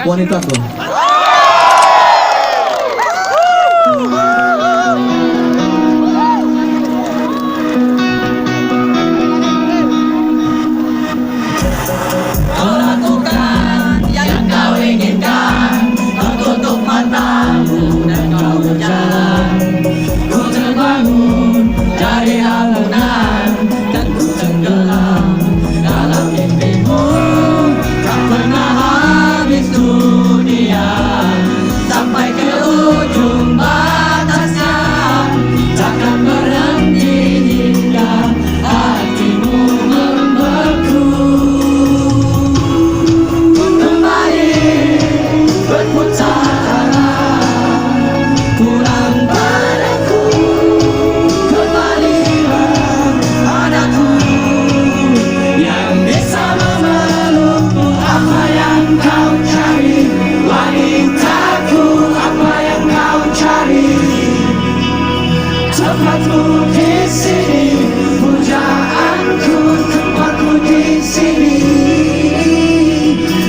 wanitaku. Kau lakukan yang kau inginkan, kau tutup matamu dan kau berjalan. Ku terbangun dari halunan dan ku tenggelam dalam mimpimu. Tak pernah habis dunia sampai ke ujung batasnya, takkan berhenti hingga hatimu membeku. Kembali berputar pulang padaku, kembalilah padaku yang bisa memelukmu. Apa yang kau cari, wanitaku? Apa yang kau cari? Tempatmu di sini, pujaanku, tempatmu di sini.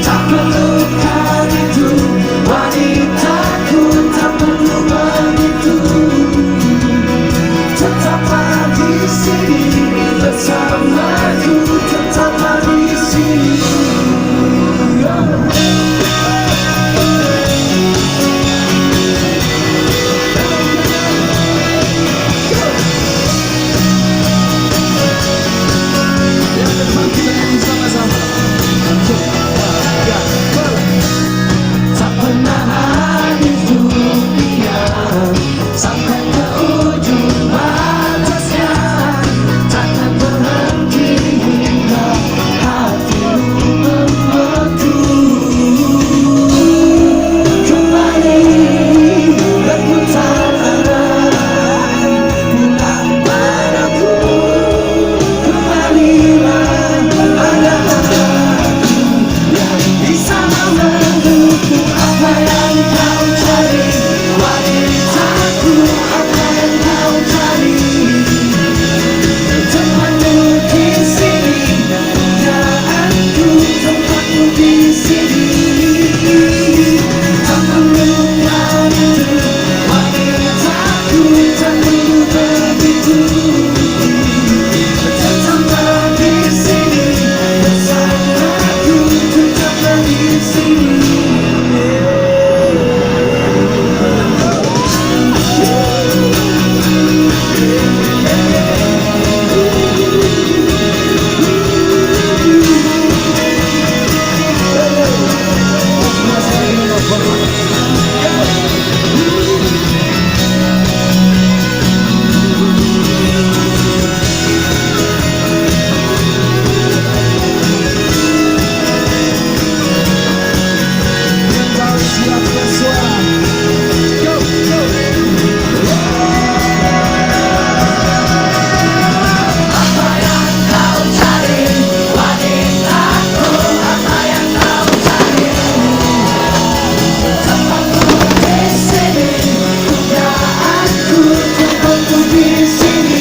Tak perlu kau itu, wanitaku, tak perlu begitu. Tetaplah di sini bersamaku, tetaplah di sini. Tak pernah habis dunia sampai ke ujung batasnya, takkan berhenti hingga hatimu membeku. Kembali berputar pulang padaku, kembalilah padaku yang bisa memelukmu. Apa yang kau cari, wanitaku? Apa yang kau cari? Tempatmu di sini, pujaanku, tempatmu di sini. Tak perlu kau itu, wanitaku, tak perlu begitu. Tetaplah di sini bersamaku, tetaplah di sini. Apa yang kau cari, wanitaku? Apa yang kau cari? Tempatmu di sini, pujaanku, tempatmu di sini.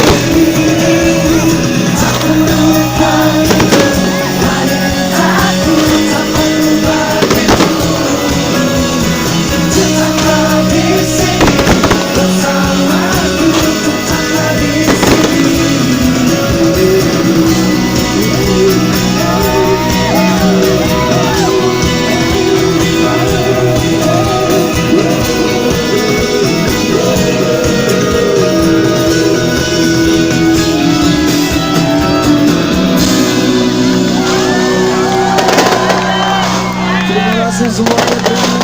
Tak perlu kau itu, wanitaku, tak perlu begitu. Tetaplah di sini bersamaku, tetaplah di sini. Terima kasih semuanya.